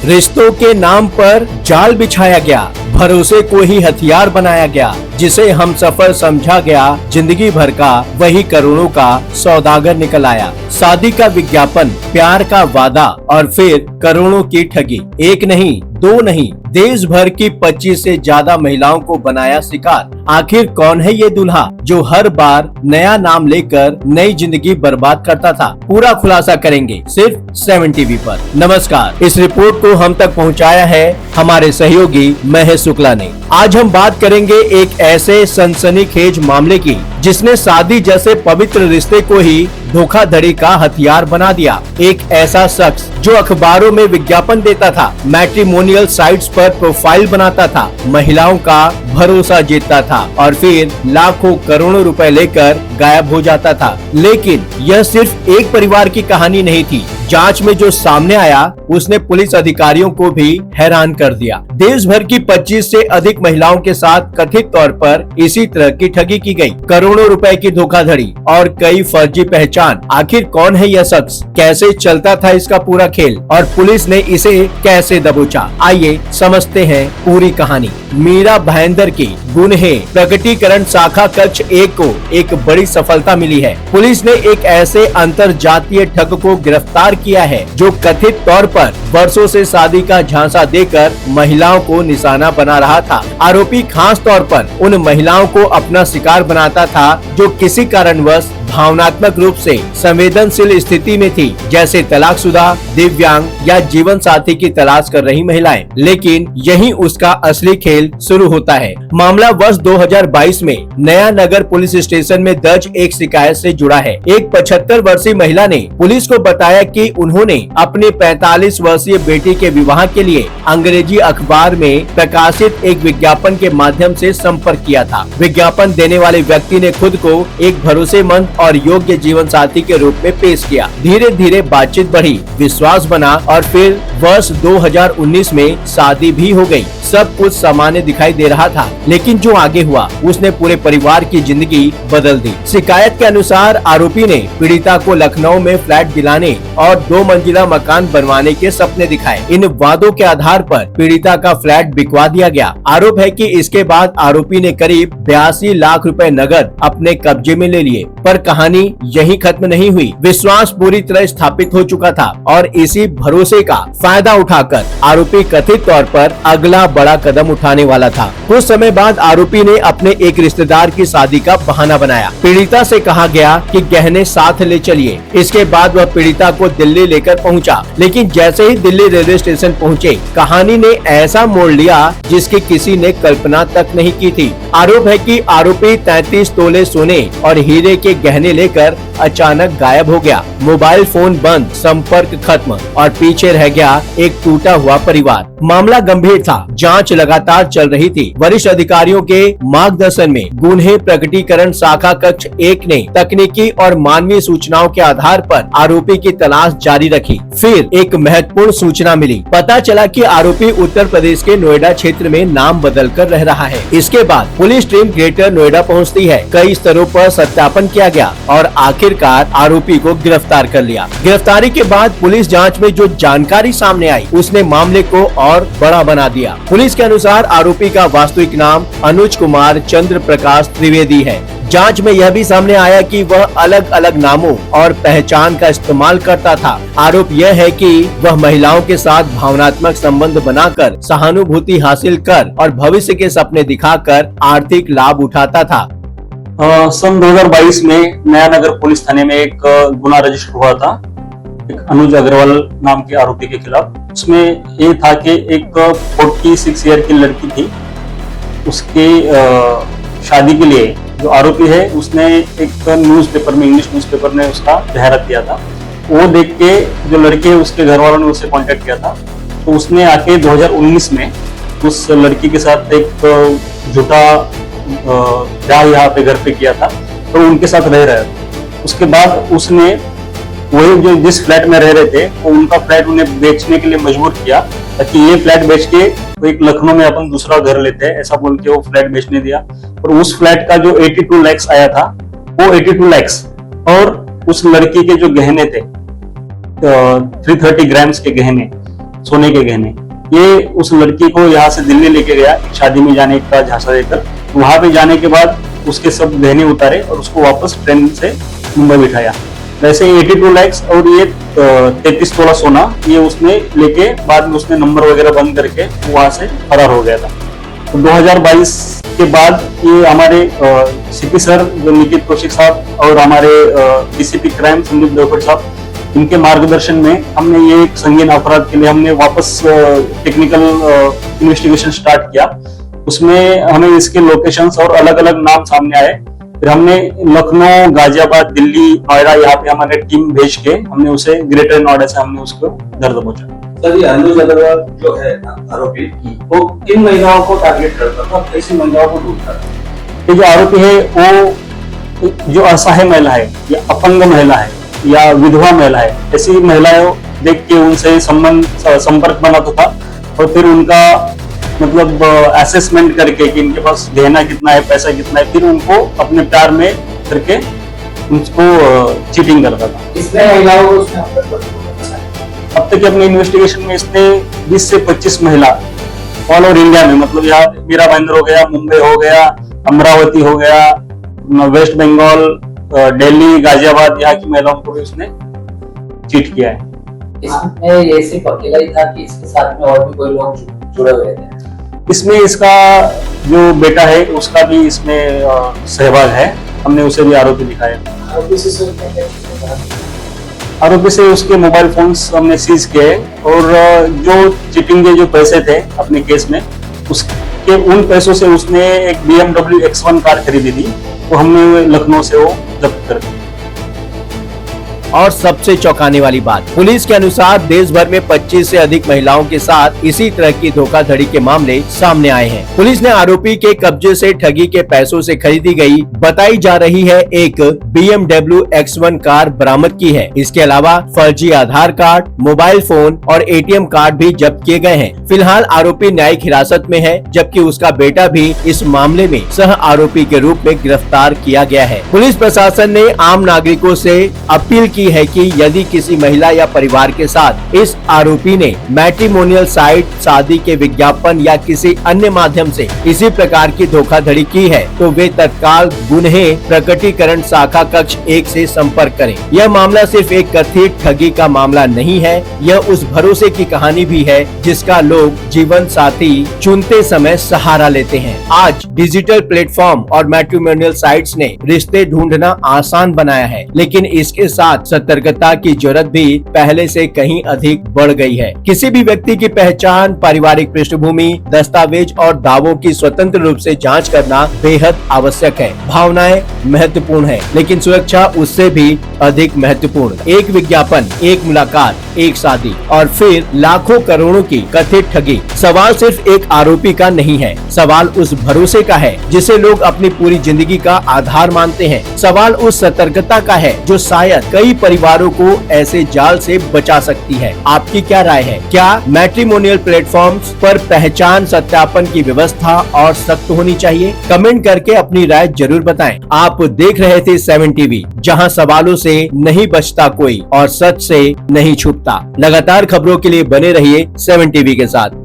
रिश्तों के नाम पर जाल बिछाया गया, भरोसे को ही हथियार बनाया गया, जिसे हम सफर समझा गया, जिंदगी भर का वही करोड़ों का सौदागर निकल आया। शादी का विज्ञापन, प्यार का वादा और फिर करोड़ों की ठगी। एक नहीं, दो नहीं, देश भर की 25 से ज्यादा महिलाओं को बनाया शिकार। आखिर कौन है ये दूल्हा जो हर बार नया नाम लेकर नई जिंदगी बर्बाद करता था? पूरा खुलासा करेंगे सिर्फ 7 टीवी पर। नमस्कार, इस रिपोर्ट को हम तक पहुंचाया है हमारे सहयोगी महेश शुक्ला ने। आज हम बात करेंगे एक ऐसे सनसनीखेज मामले की जिसने शादी जैसे पवित्र रिश्ते को ही धोखाधड़ी का हथियार बना दिया। एक ऐसा शख्स जो अखबारों में विज्ञापन देता था, मैट्रिमोनियल साइट्स पर प्रोफाइल बनाता था, महिलाओं का भरोसा जीतता था और फिर लाखों करोड़ों रुपए लेकर गायब हो जाता था। लेकिन यह सिर्फ एक परिवार की कहानी नहीं थी। जांच में जो सामने आया उसने पुलिस अधिकारियों को भी हैरान कर दिया। देश भर की 25 से अधिक महिलाओं के साथ कथित तौर पर इसी तरह की ठगी की गई। करोड़ों रुपए की धोखाधड़ी और कई फर्जी पहचान। आखिर कौन है यह शख्स? कैसे चलता था इसका पूरा खेल और पुलिस ने इसे कैसे दबोचा? आइए समझते हैं पूरी कहानी। मीरा भाईंदर की गुन्हे प्रकटीकरण शाखा कक्ष 1 को एक बड़ी सफलता मिली है। पुलिस ने एक ऐसे अंतरजातीय ठग को गिरफ्तार किया है जो कथित तौर पर वर्षों से शादी का झांसा देकर महिलाओं को निशाना बना रहा था। आरोपी खास तौर पर उन महिलाओं को अपना शिकार बनाता था जो किसी कारणवश भावनात्मक रूप से संवेदनशील स्थिति में थी, जैसे तलाकशुदा, दिव्यांग या जीवन साथी की तलाश कर रही महिलाएं। लेकिन यहीं उसका असली खेल शुरू होता है। मामला वर्ष 2022 में नया नगर पुलिस स्टेशन में दर्ज एक शिकायत से जुड़ा है। एक 75 वर्षीय महिला ने पुलिस को बताया कि उन्होंने अपने 45 वर्षीय बेटी के विवाह के लिए अंग्रेजी अखबार में प्रकाशित एक विज्ञापन के माध्यम से संपर्क किया था। विज्ञापन देने वाले व्यक्ति ने खुद को एक भरोसेमंद और योग्य जीवन साथी के रूप में पेश किया। धीरे धीरे बातचीत बढ़ी, विश्वास बना और फिर वर्ष 2019 में शादी भी हो गई। सब कुछ सामान्य दिखाई दे रहा था, लेकिन जो आगे हुआ उसने पूरे परिवार की जिंदगी बदल दी। शिकायत के अनुसार आरोपी ने पीड़िता को लखनऊ में फ्लैट दिलाने और 2 मंजिला मकान बनवाने के सपने दिखाए। इन वादों के आधार पर पीड़िता का फ्लैट बिकवा दिया गया। आरोप है कि इसके बाद आरोपी ने करीब 82 लाख रुपए नगद अपने कब्जे में ले लिए। पर कहानी यही खत्म नहीं हुई। विश्वास पूरी तरह स्थापित हो चुका था और इसी भरोसे का फायदा उठाकर आरोपी कथित तौर पर अगला बड़ा कदम उठाने वाला था। कुछ समय बाद आरोपी ने अपने एक रिश्तेदार की शादी का बहाना बनाया। पीड़िता से कहा गया कि गहने साथ ले चलिए। इसके बाद वह पीड़िता को दिल्ली लेकर पहुंचा, लेकिन जैसे ही दिल्ली रेलवे स्टेशन पहुंचे, कहानी ने ऐसा मोड़ लिया जिसकी किसी ने कल्पना तक नहीं की थी। आरोप है कि आरोपी 33 तोले सोने और हीरे के गहने लेकर अचानक गायब हो गया। मोबाइल फोन बंद, संपर्क खत्म और पीछे रह गया एक टूटा हुआ परिवार। मामला गंभीर था, जांच लगातार चल रही थी। वरिष्ठ अधिकारियों के मार्गदर्शन में गुन्हे प्रकटीकरण शाखा कक्ष 1 ने तकनीकी और मानवीय सूचनाओं के आधार पर आरोपी की तलाश जारी रखी। फिर एक महत्वपूर्ण सूचना मिली। पता चला कि आरोपी उत्तर प्रदेश के नोएडा क्षेत्र में नाम बदल कर रह रहा है। इसके बाद पुलिस टीम ग्रेटर नोएडा पहुंचती है। कई स्तरों पर सत्यापन किया गया और आखिरकार आरोपी को गिरफ्तार कर लिया। गिरफ्तारी के बाद पुलिस जांच में जो जानकारी सामने आई उसने मामले को और बड़ा बना दिया। पुलिस के अनुसार आरोपी का वास्तविक नाम अनुज कुमार चंद्र प्रकाश त्रिवेदी है। जांच में यह भी सामने आया कि वह अलग अलग नामों और पहचान का इस्तेमाल करता था। आरोप यह है कि वह महिलाओं के साथ भावनात्मक संबंध बनाकर सहानुभूति हासिल कर और भविष्य के सपने दिखाकर आर्थिक लाभ उठाता था। सन 2022 में नया नगर पुलिस थाने में एक गुना रजिस्टर हुआ था एक अनुज अग्रवाल नाम के आरोपी के खिलाफ। उसमें ये था कि एक 46 ईयर की लड़की थी, उसके शादी के लिए जो आरोपी है उसने एक न्यूज़पेपर में, इंग्लिश न्यूज़पेपर में उसका जाहिरात दिया था। वो देख के जो लड़के है उसके घर वालों ने उससे कांटेक्ट किया था, तो उसने आके 2019 में उस लड़की के साथ एक झूठा ब्याह यहाँ पे घर पे किया था, तो उनके साथ रह रहा था। उसके बाद उसने वही जो जिस फ्लैट में रह रहे थे वो उनका फ्लैट उन्हें बेचने के लिए मजबूर किया, ताकि ये फ्लैट बेच के तो एक लखनऊ में अपन दूसरा घर लेते हैं, ऐसा बोल के वो फ्लैट बेचने दिया। और उस फ्लैट का जो 82 लाख आया था वो 82 लाख और उस लड़की के जो गहने थे 330 ग्राम्स के गहने सोने के गहने। ये उस लड़की को यहाँ से दिल्ली लेके गया शादी में जाने का झांसा देकर। वहां पे जाने के बाद उसके सब गहने उतारे और उसको वापस ट्रेन से मुंबई बिठाया। वैसे 82 लाख और ये 33 तोला सोना ये उसने लेके बाद में उसने नंबर वगैरह बंद करके वहां से फरार हो गया था। तो 2022 के बाद ये हमारे सीपी सर जो निकित कौशिक साहब और हमारे डीसीपी क्राइम संदीप देवकर साहब, इनके मार्गदर्शन में हमने ये एक संगीन अपराध के लिए हमने वापस टेक्निकल इन्वेस्टिगेशन स्टार्ट किया। उसमें हमें इसके लोकेशंस और अलग अलग नाम सामने आए। फिर हमने लखनऊ, गाजियाबाद, दिल्ली, नोएडा यहाँ पे हमारे टीम भेज के हमने उसे ग्रेटर नोएडा से हमने उसको दर्द पहुंचा। सर ये अनुज अग्रवाल जो है आरोपी, वो किन महिलाओं को टारगेट करता था, कैसी महिलाओं को ढूंढता था? ये जो आरोपी है वो जो असहाय महिला है या अपंग महिला है या विधवा महिला है, ऐसी महिलाएं देख के उनसे संपर्क बनाता था और फिर उनका मतलब असेसमेंट करके कि इनके पास गहना कितना है, पैसा कितना है, फिर उनको अपने प्यार में करके उनको चीटिंग करता था। कितने महिलाओं को उसने अब तक अपने इन्वेस्टिगेशन में इसने 20 से 25 महिला ऑल ओवर इंडिया में, मतलब यहाँ मीरा भाईंदर हो गया, मुंबई हो गया, अमरावती हो गया, वेस्ट बंगाल, दिल्ली, गाजियाबाद, यहाँ की महिलाओं को भी उसने चीट किया है। इसमें ये सिर्फ अकेला ही था कि इसके साथ में और भी कोई लोग जुड़े हुए थे? इसमें इसका जो बेटा है उसका भी इसमें सहभाग है। हमने उसे भी आरोपी दिखाया। आरोपी से उसके मोबाइल फोन्स हमने सीज किए और जो चीटिंग के जो पैसे थे अपने केस में, उसके उन पैसों से उसने एक BMW X1 कार खरीदी थी, तो हमने लखनऊ से वो जब्त कर दी। और सबसे चौंकाने वाली बात, पुलिस के अनुसार देश भर में 25 से अधिक महिलाओं के साथ इसी तरह की धोखाधड़ी के मामले सामने आए हैं। पुलिस ने आरोपी के कब्जे से ठगी के पैसों से खरीदी गई बताई जा रही है एक BMW X1 कार बरामद की है। इसके अलावा फर्जी आधार कार्ड, मोबाइल फोन और ATM कार्ड भी जब्त किए गए हैं। फिलहाल आरोपी न्यायिक हिरासत में है, जबकि उसका बेटा भी इस मामले में सह आरोपी के रूप में गिरफ्तार किया गया है। पुलिस प्रशासन ने आम नागरिकों से अपील की है कि यदि किसी महिला या परिवार के साथ इस आरोपी ने मैट्रिमोनियल साइट, शादी के विज्ञापन या किसी अन्य माध्यम से इसी प्रकार की धोखाधड़ी की है तो वे तत्काल गुन्हे प्रकटीकरण शाखा कक्ष 1 से संपर्क करें। यह मामला सिर्फ एक कथित ठगी का मामला नहीं है, यह उस भरोसे की कहानी भी है जिसका लोग जीवन साथी चुनते समय सहारा लेते हैं। आज डिजिटल प्लेटफॉर्म और मैट्रिमोनियल साइट्स ने रिश्ते ढूंढना आसान बनाया है, लेकिन इसके साथ सतर्कता की जरूरत भी पहले से कहीं अधिक बढ़ गई है। किसी भी व्यक्ति की पहचान, पारिवारिक पृष्ठभूमि, दस्तावेज और दावों की स्वतंत्र रूप से जांच करना बेहद आवश्यक है। भावनाएं महत्वपूर्ण है, लेकिन सुरक्षा उससे भी अधिक महत्वपूर्ण। एक विज्ञापन, एक मुलाकात, एक शादी और फिर लाखों करोड़ों की कथित ठगी। सवाल सिर्फ एक आरोपी का नहीं है, सवाल उस भरोसे का है जिसे लोग अपनी पूरी जिंदगी का आधार मानते हैं। सवाल उस सतर्कता का है जो शायद कई परिवारों को ऐसे जाल से बचा सकती है। आपकी क्या राय है? क्या मैट्रिमोनियल प्लेटफॉर्म्स पर पहचान सत्यापन की व्यवस्था और सख्त होनी चाहिए? कमेंट करके अपनी राय जरूर बताएं। आप देख रहे थे 7 TV, जहां सवालों से नहीं बचता कोई और सच से नहीं छुपता। लगातार खबरों के लिए बने रहिए 7 TV के साथ।